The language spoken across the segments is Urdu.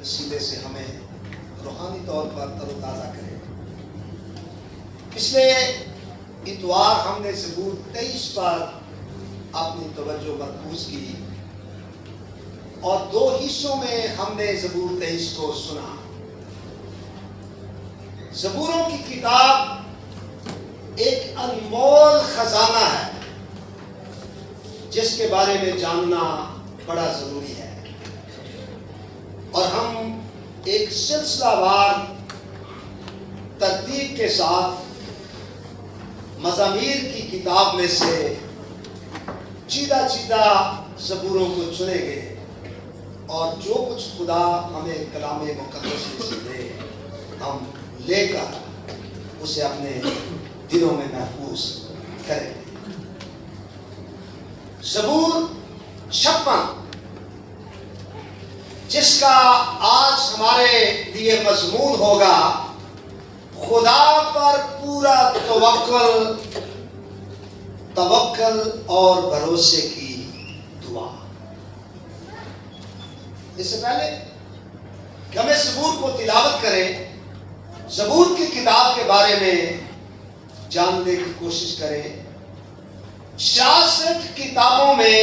وسیلے سے ہمیں روحانی طور پر تر و تازہ کرے۔ پچھلے اتوار ہم نے زبور 23 پر اپنی توجہ مرکوز کی اور 2 حصوں میں ہم نے زبور 23 کو سنا۔ زبوروں کی کتاب ایک انمول خزانہ ہے جس کے بارے میں جاننا بڑا ضروری ہے، اور ہم ایک سلسلہ وار ترتیب کے ساتھ مزامیر کی کتاب میں سے چیدہ زبوروں کو چنیں گے، اور جو کچھ خدا ہمیں کلام مقدس میں سے دے ہم لے کر اسے اپنے دلوں میں محفوظ کریں گے۔ زبور 56 جس کا آج ہمارے لیے مضمون ہوگا، خدا پر پورا توکل اور بھروسے کی دعا۔ اس سے پہلے کہ ہم اس زبور کو تلاوت کریں، زبور کی کتاب کے بارے میں جاننے کی کوشش کریں۔ 66 کتابوں میں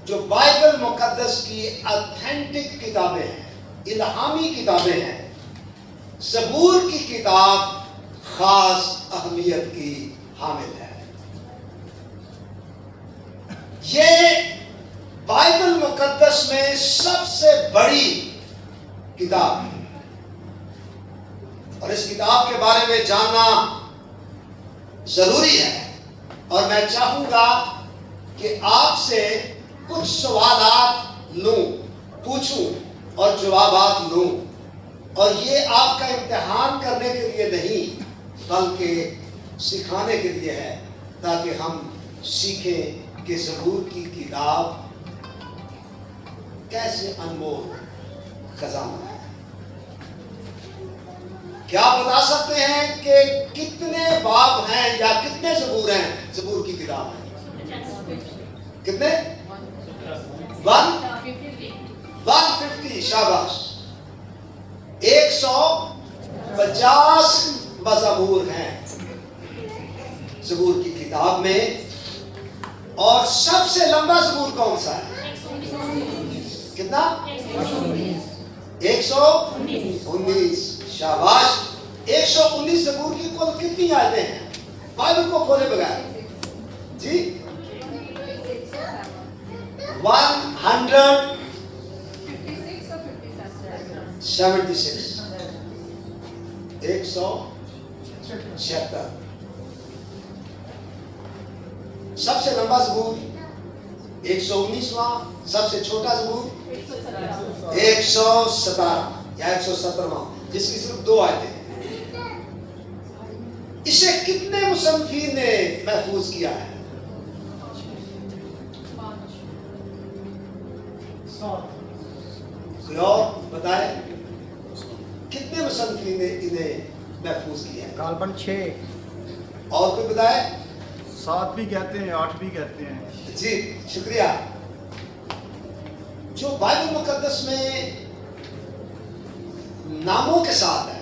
جو بائبل مقدس کی اتھینٹک کتابیں ہیں، الہامی کتابیں ہیں، زبور کی کتاب خاص اہمیت کی حامل ہے۔ یہ بائبل مقدس میں سب سے بڑی کتاب ہے، اور اس کتاب کے بارے میں جاننا ضروری ہے، اور میں چاہوں گا کہ آپ سے کچھ سوالات پوچھوں اور جوابات لوں، اور یہ آپ کا امتحان کرنے کے لیے نہیں بلکہ سکھانے کے لیے ہے، تاکہ ہم سیکھیں کہ زبور کی کتاب کیسے انمول خزانہ ہے۔ کیا آپ بتا سکتے ہیں کہ کتنے باب ہیں یا کتنے زبور ہیں زبور کی کتاب میں؟ کتنے؟ 150۔ شاباش۔ 150 مزامور ہیں زبور کی کتاب میں، اور سب سے لمبا زبور کون سا ہے؟ کتنا؟ 119۔ شاباش۔ 119 زبور کی کل کتنی آیتیں ہیں؟ بائبل کو کھولے بغیر جی 176۔ 176۔ سب سے لمبا زبور 119واں، سب سے چھوٹا زبور 117 یا 117واں، جس کی صرف 2 آیتیں ہیں۔ اسے کتنے مصنفین نے محفوظ کیا ہے؟ کوئی اور بتائے کتنے مصنفین نے انہیں محفوظ کیا ہے؟ غالباً 6۔ اور کوئی بتائے؟ 7 بھی کہتے ہیں، 8 بھی کہتے ہیں۔ جی شکریہ۔ جو بائبل مقدس میں ناموں کے ساتھ ہے،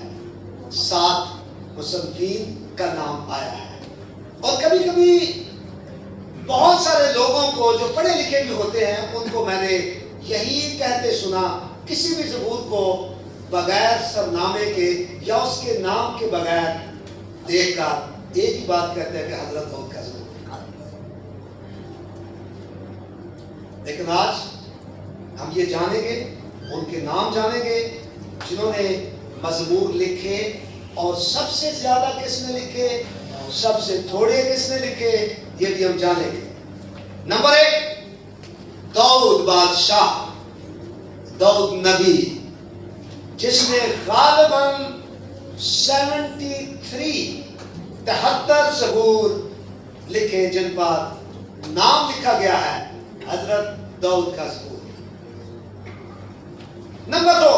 7 مصنفین کا نام آیا ہے، اور کبھی کبھی بہت سارے لوگوں کو جو پڑھے لکھے بھی ہوتے ہیں ان کو میں نے یہی کہتے سنا، کسی بھی زبور کو بغیر سرنامے کے یا اس کے نام کے بغیر دیکھ کر ایک ہی بات کہتے ہیں کہ حضرت داؤد کا زبور۔ لیکن آج ہم یہ جانیں گے، ان کے نام جانیں گے جنہوں نے مزمور لکھے، اور سب سے زیادہ کس نے لکھے، سب سے تھوڑے کس نے لکھے، یہ بھی ہم جانیں گے۔ نمبر 1، داؤد بادشاہ، داؤد نبی، جس نے غالباً 73 زبور لکھے، جن پر نام لکھا گیا ہے حضرت داؤد کا زبور۔ نمبر 2،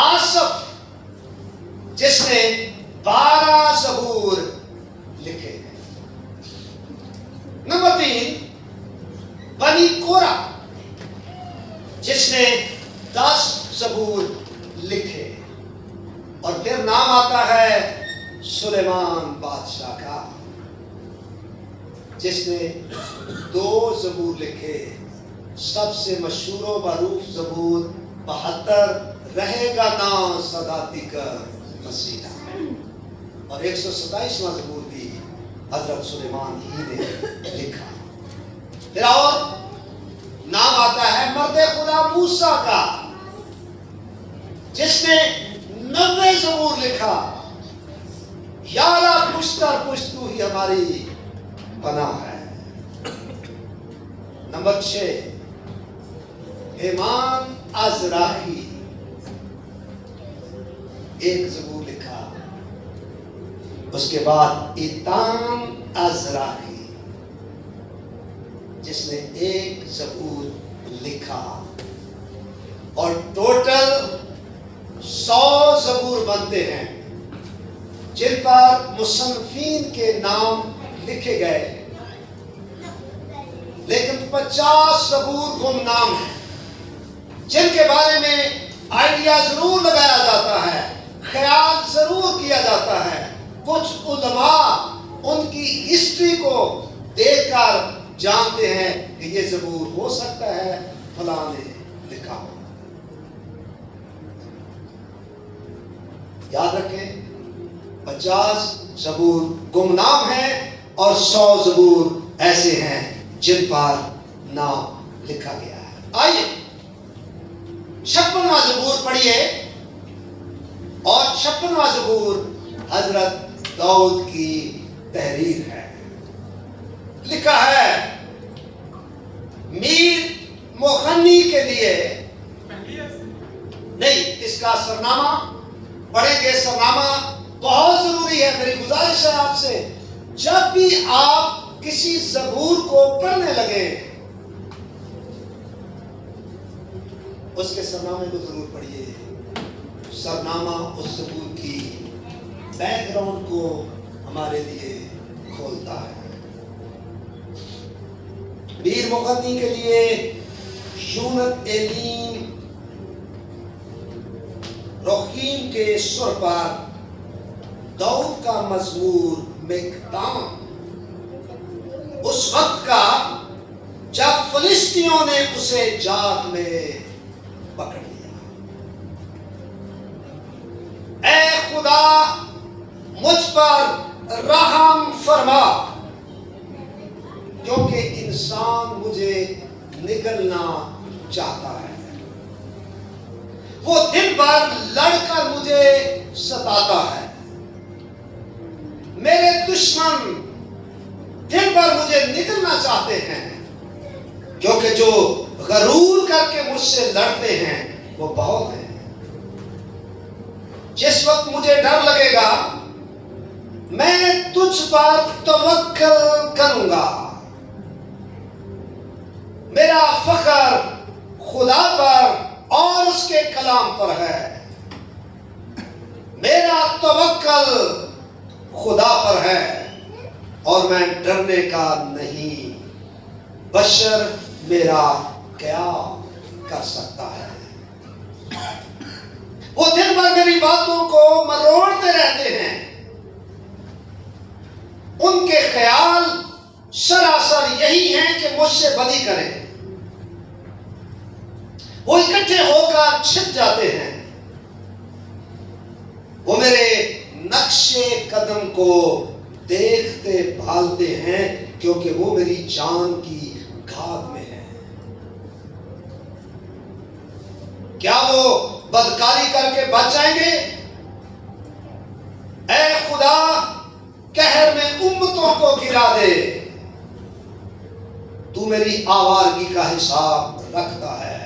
آصف، جس نے 12 زبور لکھے ہیں۔ نمبر 3، بنی کورہ، جس نے 10 زبور لکھے اور پھر نام آتا ہے سلیمان بادشاہ کا، جس نے 2 زبور لکھے۔ سب سے مشہور و معروف زبور 72 رہے گا نام سدا تیکر مسیح، اور 127واں زبور بھی حضرت سلیمان ہی نے لکھا۔ پھر اور نام آتا ہے مرد خدا موسیٰ کا، جس نے 90 زبور لکھا۔ یا رب پشت در پشت تو ہی ہماری پناہ ہے۔ نمبر 6 ایمان ازراحی، 1 زبور لکھا۔ اس کے بعد ایتام ازراحی، جس نے 1 زبور لکھا، اور ٹوٹل 100 زبور بنتے ہیں، جن پر مصنفین کے نام لکھے گئے، لیکن 50 زبور گمنام ہیں، جن کے بارے میں آئیڈیا ضرور لگایا جاتا ہے، خیال ضرور کیا جاتا ہے۔ کچھ علماء ان کی ہسٹری کو دیکھ کر جانتے ہیں کہ یہ زبور ہو سکتا ہے فلاں نے لکھا ہو۔ یاد رکھیں 50 زبور گمنام ہیں اور 100 زبور ایسے ہیں جن پر نام لکھا گیا ہے۔ آئیے 56واں زبور پڑھیے، اور 56واں زبور حضرت داؤد کی تحریر ہے۔ لکھا ہے میر مغنی کے لیے، نہیں اس کا سرنامہ پڑھیں گے۔ سرنامہ بہت ضروری ہے، میری گزارش ہے آپ سے، جب بھی آپ کسی زبور کو پڑھنے لگے اس کے سرنامے کو ضرور پڑھیے۔ سرنامہ اس زبور کی بیک گراؤنڈ کو ہمارے لیے کھولتا ہے۔ میر مغنی کے لیے یونت ایلیم رحیم کے سر پر داؤد کا مزمور مقدام، اس وقت کا جب فلسطینیوں نے اسے جات میں پکڑ لیا۔ اے خدا مجھ پر رحم فرما، کیونکہ انسان مجھے نگلنا چاہتا ہے۔ وہ دن بھر لڑ کر مجھے ستاتا ہے۔ میرے دشمن دن بھر مجھے نگلنا چاہتے ہیں، کیونکہ جو غرور کر کے مجھ سے لڑتے ہیں وہ بہت ہیں۔ جس وقت مجھے ڈر لگے گا میں تجھ پر توکل کروں گا۔ میرا فخر خدا پر اور اس کے کلام پر ہے، میرا توکل خدا پر ہے، اور میں ڈرنے کا نہیں۔ بشر میرا کیا کر سکتا ہے؟ وہ دن بھر میری باتوں کو مروڑتے رہتے ہیں، ان کے خیال سراسر یہی ہیں کہ مجھ سے بدی کریں۔ وہ اکٹھے ہو کر چھپ جاتے ہیں، وہ میرے نقش قدم کو دیکھتے بھالتے ہیں، کیونکہ وہ میری جان کی گھات میں ہے۔ کیا وہ بدکاری کر کے بچ جائیں گے؟ اے خدا قہر میں امتوں کو گرا دے، تو میری آوارگی کا حساب رکھتا ہے۔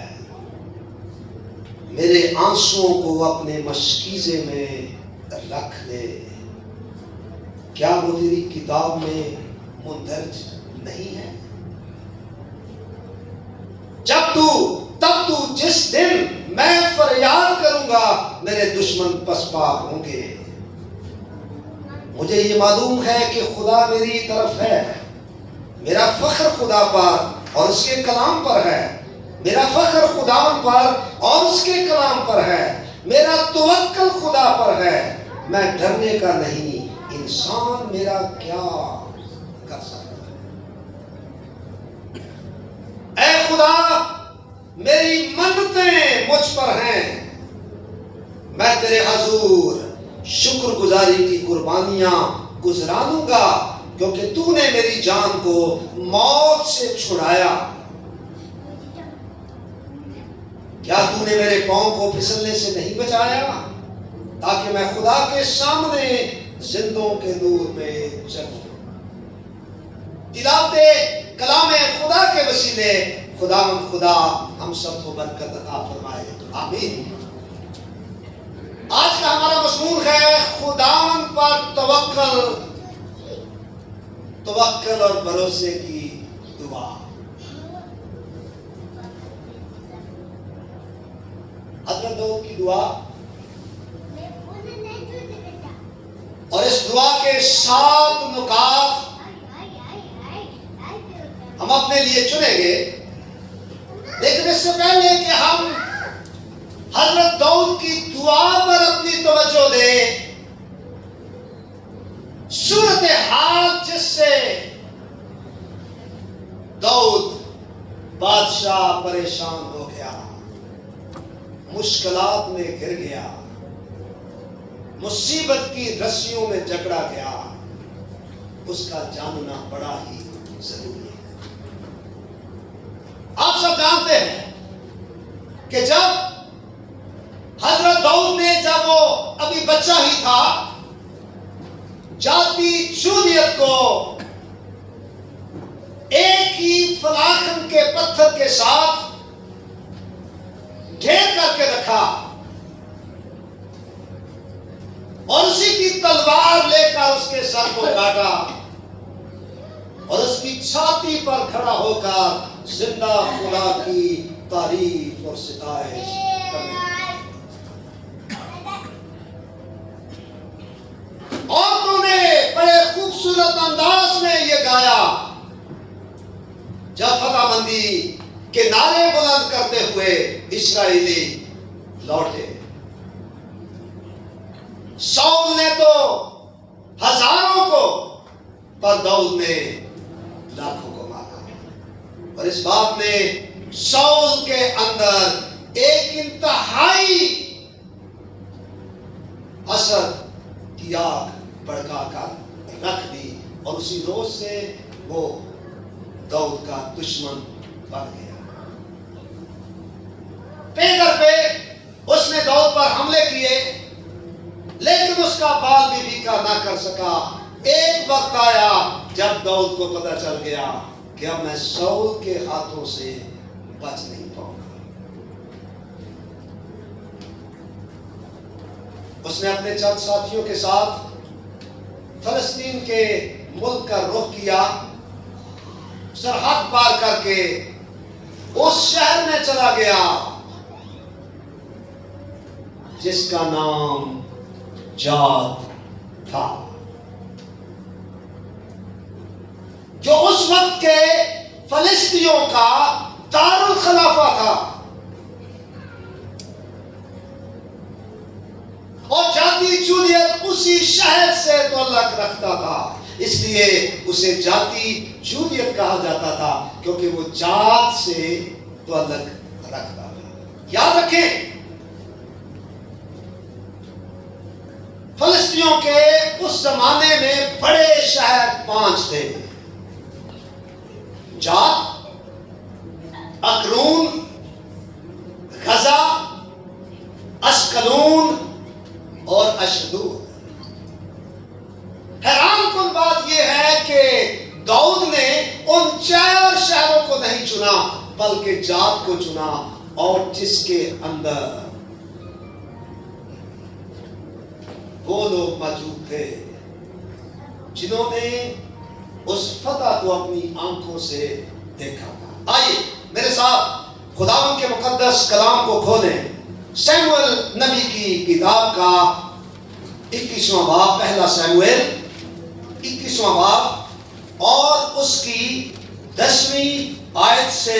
میرے آنسوؤں کو اپنے مشکیزے میں رکھ لے، کیا وہ تیری کتاب میں مندرج نہیں ہے؟ تب تو جس دن میں فریاد کروں گا میرے دشمن پسپا ہوں گے۔ مجھے یہ معلوم ہے کہ خدا میری طرف ہے، میرا فخر خدا پر اور اس کے کلام پر ہے۔ میرا فخر خداوند پر اور اس کے کلام پر ہے، میرا توکل خدا پر ہے، میں ڈرنے کا نہیں، انسان میرا کیا کر سکتا ہے؟ اے خدا میری منتیں مجھ پر ہیں، میں تیرے حضور شکر گزاری کی قربانیاں گزرانوں گا، کیونکہ تو نے میری جان کو موت سے چھڑایا۔ کیا تو نے میرے پاؤں کو پھسلنے سے نہیں بچایا، تاکہ میں خدا کے سامنے زندوں کے نور میں چلوں۔ تلاوت کلام خدا کے وسیلے خداوند خدا ہم سب کو برکت عطا فرمائے، آمین۔ آج کا ہمارا مضمون ہے خداوند پر توکل اور بھروسے کی دعا۔ حضرت داؤد کی دعا، اور اس دعا کے 7 نکات ہم اپنے لیے چنیں گے، لیکن اس سے پہلے کہ ہم حضرت داؤد کی دعا پر اپنی توجہ دیں، صورتحال جس سے داؤد بادشاہ پریشان ہو گیا، مشکلات میں گر گیا، مصیبت کی رسیوں میں جکڑا گیا، اس کا جاننا بڑا ہی ضروری ہے۔ آپ سب جانتے ہیں کہ جب حضرت داؤد نے، جب وہ ابھی بچہ ہی تھا، جاتی جولیت کو ایک ہی فلاخن کے پتھر کے ساتھ ڈھیر کر کے رکھا، اور اسی کی تلوار لے کر اس کے سر کو کاٹا، اور اس کی چھاتی پر کھڑا ہو کر زندہ خدا کی تعریف اور ستائش کرنے لگا۔ عورتوں نے بڑے خوبصورت انداز میں یہ گایا جب فتح مندی کے نعرے بلند کرتے ہوئے اسرائیلی لوٹے۔ ساؤل نے تو ہزاروں کو، پر داؤد نے لاکھوں کو مارا، اور اس بات نے ساؤل کے اندر ایک انتہائی اثر کی آگ بھڑکا کر رکھ دی، اور اسی روز سے وہ داؤد کا دشمن بن گیا۔ پیدر پہ اس نے داؤد پر حملے کیے، لیکن اس کا بال بھی بیکا نہ کر سکا۔ ایک وقت آیا جب داؤد کو پتہ چل گیا کہ اب میں ساؤل کے ہاتھوں سے بچ نہیں پاؤں گا۔ اس نے اپنے چند ساتھیوں کے ساتھ فلسطین کے ملک کا رخ کیا، سرحد پار کر کے اس شہر میں چلا گیا جس کا نام جات تھا، جو اس وقت کے فلسطینیوں کا دارالخلافہ تھا، اور جاتی جولیت اسی شہر سے تعلق رکھتا تھا، اس لیے اسے جاتی جولیت کہا جاتا تھا، کیونکہ وہ جات سے تعلق رکھتا تھا۔ یاد رکھیں، فلسطینیوں کے اس زمانے میں بڑے شہر 5 تھے: جات، اکرون، غزہ، اسکلون اور اشدود۔ حیران کن بات یہ ہے کہ داؤد نے ان 4 شہروں کو نہیں چنا، بلکہ جات کو چنا، اور جس کے اندر وہ لوگ موجود تھے جنہوں نے اس فتح کو اپنی آنکھوں سے دیکھا تھا۔ آئیے میرے ساتھ خداوند کے مقدس کلام کو کھولیں، سیموئیل نبی کی کتاب کا 21واں باب، پہلا سیموئیل 21واں باب، اور اس کی 10ویں آیت سے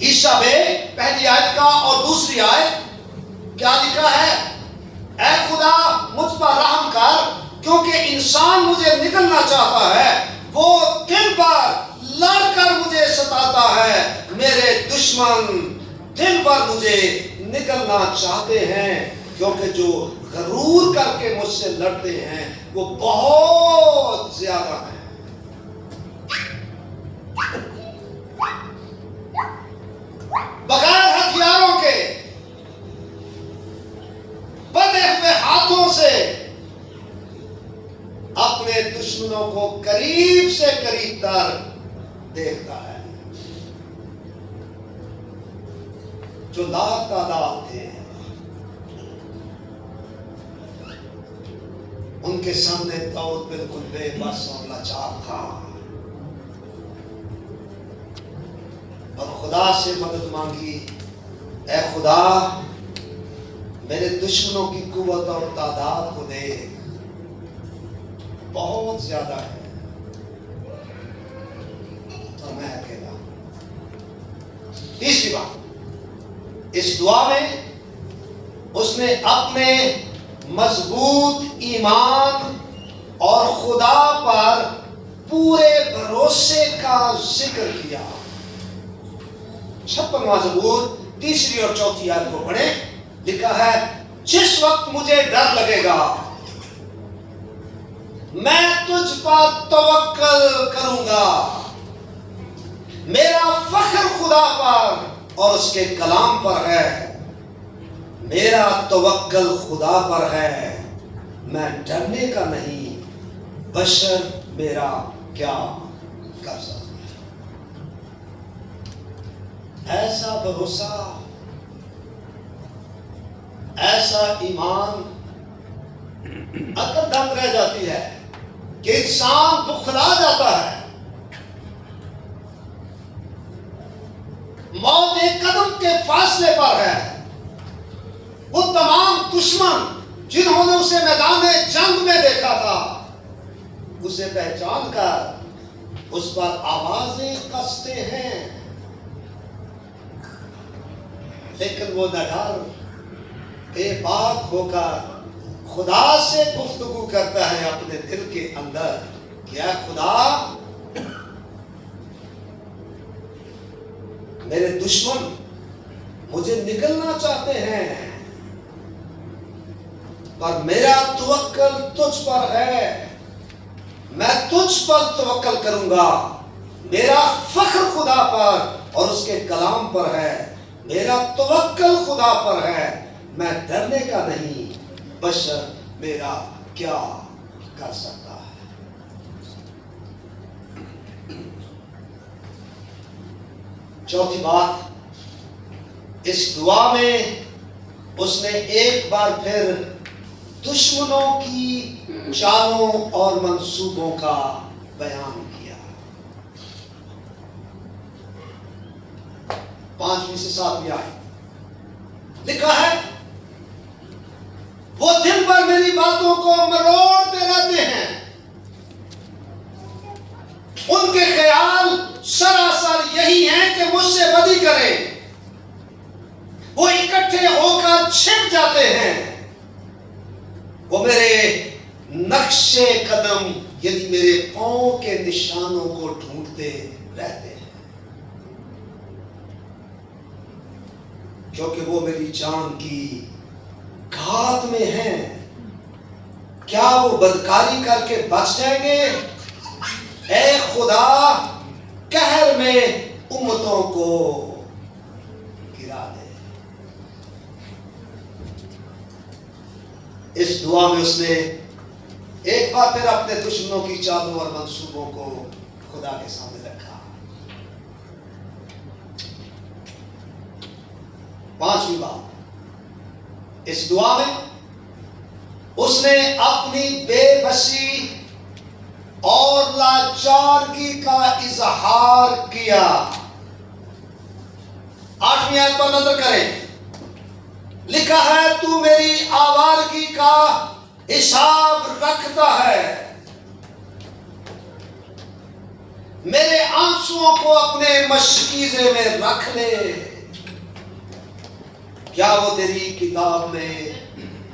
حصہ بے پہلی آیت کا اور دوسری آیت کیا لکھا ہے؟ اے خدا مجھ پر رحم کر کیونکہ انسان مجھے نگلنا چاہتا ہے، وہ دل پر لڑ کر مجھے ستاتا ہے، میرے دشمن دل پر مجھے نگلنا چاہتے ہیں، کیونکہ جو غرور کر کے مجھ سے لڑتے ہیں وہ بہت زیادہ ہیں۔ بغیر ہتھیاروں کے بندے ہوئے ہاتھوں سے اپنے دشمنوں کو قریب سے قریب تر دیکھتا ہے۔ جو لاکھ تعداد تھے ان کے سامنے داؤد بالکل بے بس اور لاچار تھا، اور خدا سے مدد مانگی، اے خدا میرے دشمنوں کی قوت اور تعداد کو دیکھ، بہت زیادہ ہے اور میں اکیلا ہوں۔ تیسری بات، اس دعا میں اس نے اپنے مضبوط ایمان اور خدا پر پورے بھروسے کا ذکر کیا۔ 56واں زبور تیسری اور چوتھی آیت کو پڑھیں، لکھا ہے جس وقت مجھے ڈر لگے گا میں تجھ پر توکل کروں گا، میرا فخر خدا پر اور اس کے کلام پر ہے، میرا توکل خدا پر ہے، میں ڈرنے کا نہیں، بشر میرا کیا کر سکتا ہے۔ ایسا بھروسہ، ایسا ایمان، عقل دنگ رہ جاتی ہے کہ انسان بخلا جاتا ہے، موت ایک قدم کے فاصلے پر ہے۔ وہ تمام دشمن جنہوں نے اسے میدان جنگ میں دیکھا تھا، اسے پہچان کر اس پر آوازیں کستے ہیں، لیکن وہ نہ ڈر بے باک ہو کر خدا سے گفتگو کرتا ہے اپنے دل کے اندر، کیا خدا میرے دشمن مجھے نگلنا چاہتے ہیں، پر میرا توکل تجھ پر ہے، میں تجھ پر توکل کروں گا، میرا فخر خدا پر اور اس کے کلام پر ہے، میرا توکل خدا پر ہے، میں ڈرنے کا نہیں، بشر میرا کیا کر سکتا ہے۔ چوتھی بات، اس دعا میں اس نے ایک بار پھر دشمنوں کی چالوں اور منصوبوں کا بیان کیا۔ 5ویں سے 7ویں آیت لکھا ہے وہ دن بھر میری باتوں کو مروڑتے رہتے ہیں، ان کے خیال سراسر یہی ہیں کہ مجھ سے بدی کریں، وہ اکٹھے ہو کر چھپ جاتے ہیں، وہ میرے نقش قدم یعنی میرے پاؤں کے نشانوں کو ڈھونڈتے رہتے ہیں، کیونکہ وہ میری جان کی گھات میں ہیں، کیا وہ بدکاری کر کے بچ جائیں گے؟ اے خدا قہر میں امتوں کو گرا دے۔ اس دعا میں اس نے ایک بار پھر اپنے دشمنوں کی چالوں اور منصوبوں کو خدا کے سامنے رکھا۔ 5ویں بات، اس دعا میں اس نے اپنی بے بسی اور لاچارگی کا اظہار کیا۔ 8ویں آیت پر نظر کریں، لکھا ہے تو میری آوارگی کا حساب رکھتا ہے، میرے آنسوؤں کو اپنے مشکیزے میں رکھ لے. کیا وہ تیری کتاب میں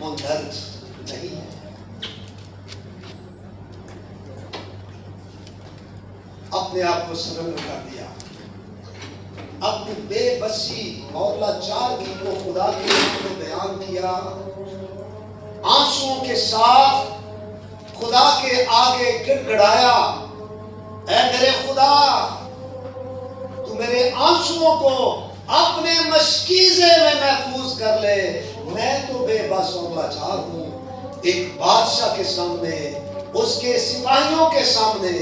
مندرج نہیں ہے؟ اپنے آپ کو سرنڈر کر دیا، اپنی بے بسی اور لاچارگی کو خدا کے سامنے بیان کیا، آنسوؤں کے ساتھ خدا کے آگے گڑ گڑایا. اے میرے خدا، تو میرے آنسوؤں کو اپنے مشکیزے میں محفوظ کر لے. میں تو بے بس اور لاچار ہوں. ایک بادشاہ کے سامنے، اس کے سپاہیوں کے سامنے،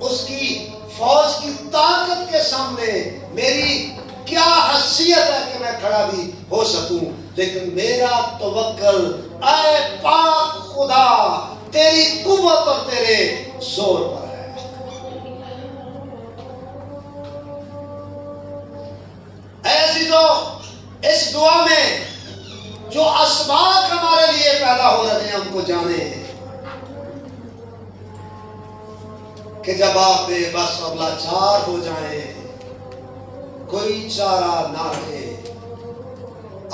اس کی فوج کی طاقت کے سامنے میری کیا حیثیت ہے کہ میں کھڑا بھی ہو سکوں. لیکن میرا توکل اے پاک خدا تیری قوت اور تیرے زور پر ہے. اے عزیزو، اس دعا میں جو اسباق ہمارے لیے پیدا ہو رہے ہیں ہم کو جانے کہ جب آپ بے بس اور لاچار ہو جائیں، کوئی چارہ نہ رہے،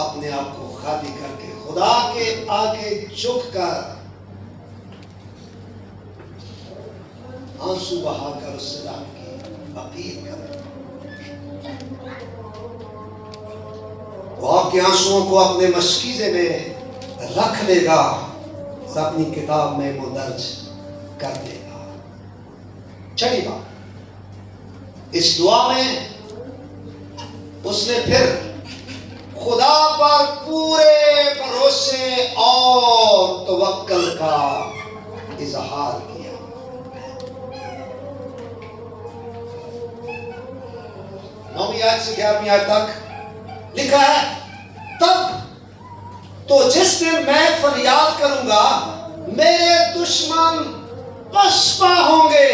اپنے آپ کو خالی کر کے خدا کے آگے جھک کر آنسو بہا کر اس سے رحم کی اپیل کریں. وہ آپ کے آنسوؤں کو اپنے مشکیزے میں رکھ لے گا اور اپنی کتاب میں مندرج کر دے گا. چھٹی بات، اس دعا میں اس نے پھر خدا پر پورے بھروسے اور توکل کا اظہار کیا. 9ویں آیت سے 11ویں آیت تک لکھا ہے، تب تو جس دن میں فریاد کروں گا میرے دشمن پسپا ہوں گے.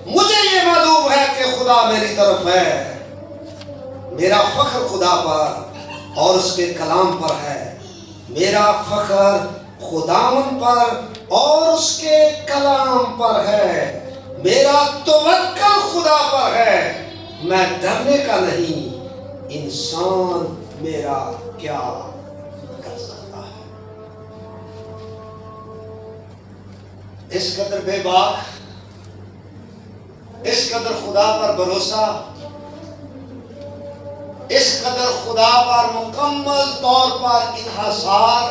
مجھے یہ معلوم ہے کہ خدا میری طرف ہے. میرا فخر خدا پر اور اس کے کلام پر ہے. میرا فخر خداوند پر اور اس کے کلام پر ہے. میرا توکل خدا پر ہے. میں ڈرنے کا نہیں. انسان میرا کیا کر سکتا ہے؟ اس قدر بے باک، اس قدر خدا پر بھروسہ، اس قدر خدا پر مکمل طور پر انحصار،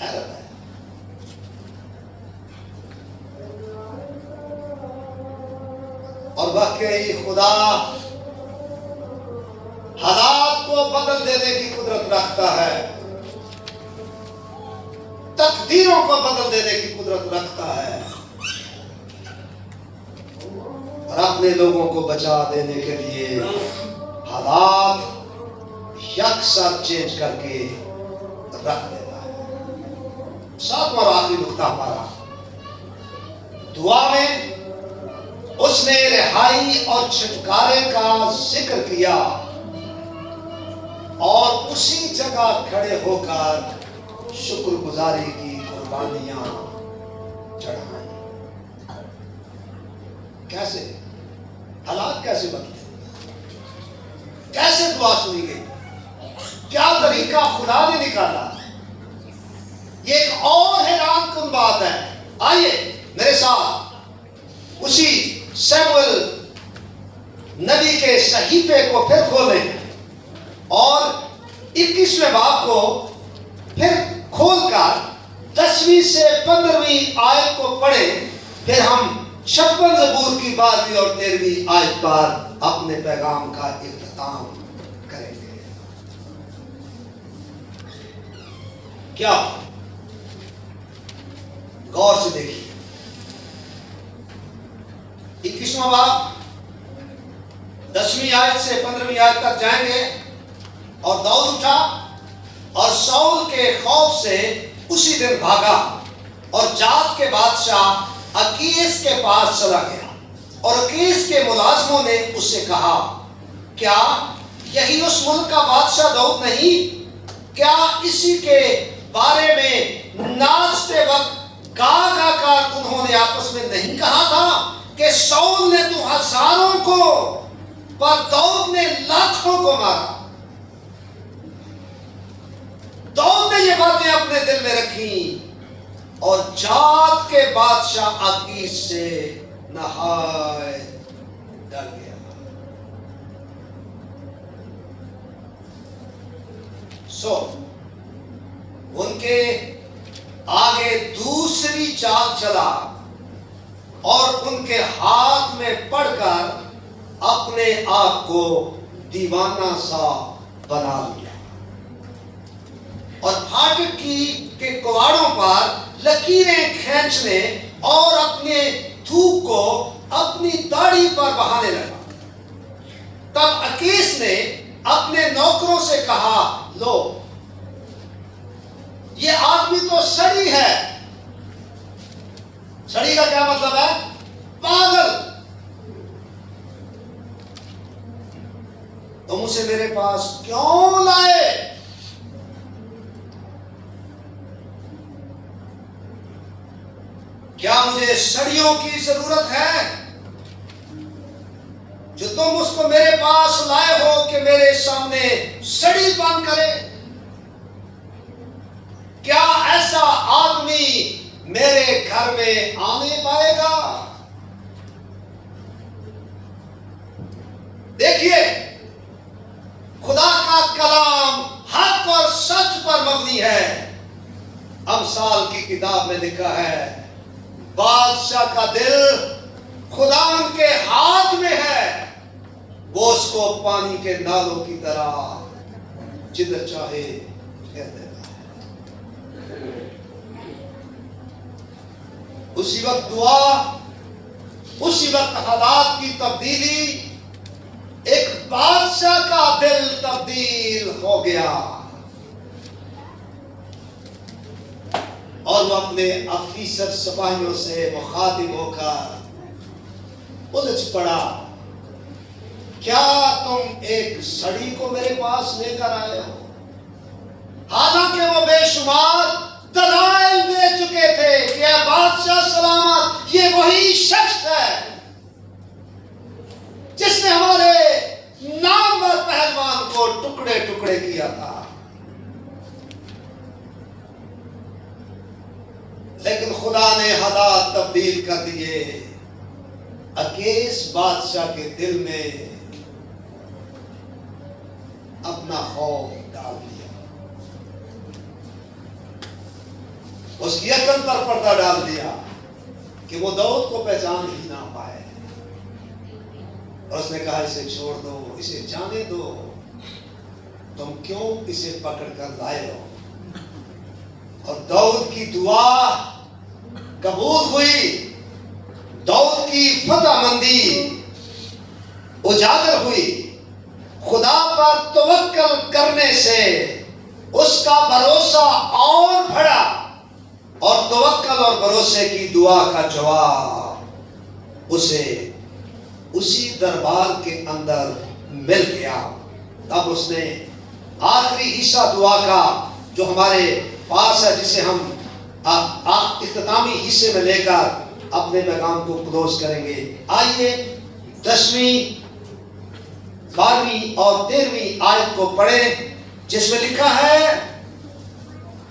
حیرت ہے. اور واقعی خدا حالات کو بدل دینے کی قدرت رکھتا ہے، تقدیروں کو بدل دینے کی قدرت رکھتا ہے، اور اپنے لوگوں کو بچا دینے کے لیے حالات یکسر چینج کر کے رکھ دیتا ہے. 7واں اور آخری نقطہ ہمارا، دعا میں اس نے رہائی اور چھٹکارے کا ذکر کیا اور اسی جگہ کھڑے ہو کر شکر گزاری کی قربانیاں چڑھائیں. کیسے؟ حالات کیسے بدلے؟ کیسے دعا سنی گئی؟ کیا طریقہ خدا نے نکالا؟ یہ ایک اور حیران کن بات ہے. آئیے میرے ساتھ اسی سیموئیل نبی کے صحیفے کو پھر کھولیں اور 21ویں باب کو پھر کھول کر 10ویں سے 15ویں آیت کو پڑھیں. پھر ہم 56 زبور کی 12ویں اور 13ویں آیت پر اپنے پیغام کا اختتام کریں گے. کیا؟ غور سے دیکھیے. 21واں باب 10ویں آیت سے 15ویں آیت تک جائیں گے. اور داؤد اٹھا اور ساؤل کے خوف سے اسی دن بھاگا اور جات کے بادشاہ اکیس کے پاس چلا گیا. اور اکیس کے ملازموں نے اس سے کہا، کیا یہی اس ملک کا بادشاہ داؤد نہیں؟ کیا اسی کے بارے میں ناچتے وقت گا کر انہوں نے آپس میں نہیں کہا تھا کہ سول نے تو ہزاروں کو پر داؤد نے لاکھوں کو مارا؟ داؤد نے یہ باتیں اپنے دل میں رکھی اور جات کے بادشاہ عکیش سے نہایت ڈر گیا۔ ان کے آگے دوسری چال چلا اور ان کے ہاتھ میں پڑ کر اپنے آپ کو دیوانہ سا بنا لیا اور پھاٹک کے کواڑوں پر لکیریں کھینچنے اور اپنے تھوک کو اپنی داڑھی پر بہانے لگا۔ تب عکیش نے اپنے نوکروں سے کہا، لو یہ آدمی تو سڑی ہے۔ سڑی کا کیا مطلب ہے؟ پاگل۔ تم اسے میرے پاس کیوں لائے؟ کیا مجھے سڑیوں کی ضرورت ہے جو تم اس کو میرے پاس لائے ہو کہ میرے سامنے سڑی پان کرے؟ کیا ایسا آدمی میرے گھر میں آنے پائے گا؟ دیکھیے، خدا کا کلام حق اور سچ پر مبنی ہے۔ امثال کی کتاب میں لکھا ہے، بادشاہ کا دل خدا ان کے ہاتھ میں ہے، وہ اس کو پانی کے نالوں کی طرح جدھر چاہے پھیر دیتا ہے۔ اسی وقت دعا، اسی وقت حالات کی تبدیلی، ایک بادشاہ کا دل تبدیل ہو گیا اور وہ اپنے افیسر سپاہیوں سے مخاطب ہو کر الجھ پڑا، کیا تم ایک سڑی کو میرے پاس لے کر آئے ہو؟ حالانکہ وہ بے شمار دلائل دے چکے تھے کہ اے بادشاہ سلامت، یہ وہی شخص ہے جس نے ہمارے نامور پہلوان کو ٹکڑے ٹکڑے کیا تھا۔ لیکن خدا نے حالات تبدیل کر دیے۔ عکیش بادشاہ کے دل میں اپنا خوف ڈال دیا، اس کی عقل پر پردہ ڈال دیا کہ وہ داؤد کو پہچان ہی نہ پائے، اور اس نے کہا اسے چھوڑ دو، اسے جانے دو، تم کیوں اسے پکڑ کر لائے ہو؟ اور داؤد کی دعا قبول ہوئی، داؤد کی فتح مندی اجاگر ہوئی۔ خدا پر توکل کرنے سے اس کا بھروسہ اور بڑھا، اور توکل اور بھروسے کی دعا کا جواب اسے اسی دربار کے اندر مل گیا۔ تب اس نے آخری حصہ دعا کا جو ہمارے پاس ہے، جسے ہم اختتامی حصے میں لے کر اپنے پیغام کو کلوز کریں گے۔ آئیے 10ویں، 12ویں اور 13ویں آیت کو پڑھیں، جس میں لکھا ہے،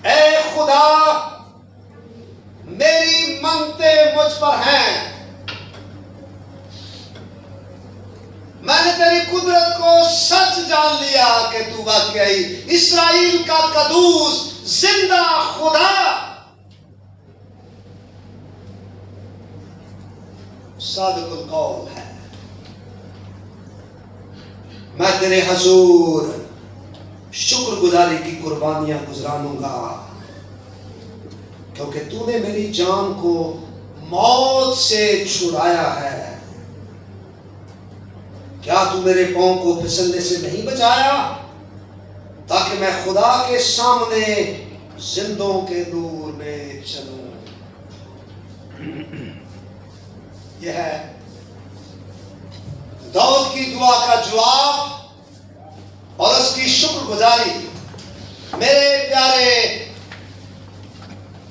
اے خدا میری منتیں مجھ پر ہیں، میں نے تیری قدرت کو سچ جان لیا کہ تو واقعی اسرائیل کا قدوس زندہ خدا صادق القول ہے۔ میں تیرے حضور شکر گزاری کی قربانیاں گزرانوں گا، کیونکہ تو نے میری جان کو موت سے چھڑایا ہے۔ کیا تو میرے پاؤں کو پھسلنے سے نہیں بچایا، تاکہ میں خدا کے سامنے زندوں کے نور میں چلوں؟ یہ ہے داؤد کی دعا کا جواب اور اس کی شکر گزاری۔ میرے پیارے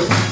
Amen.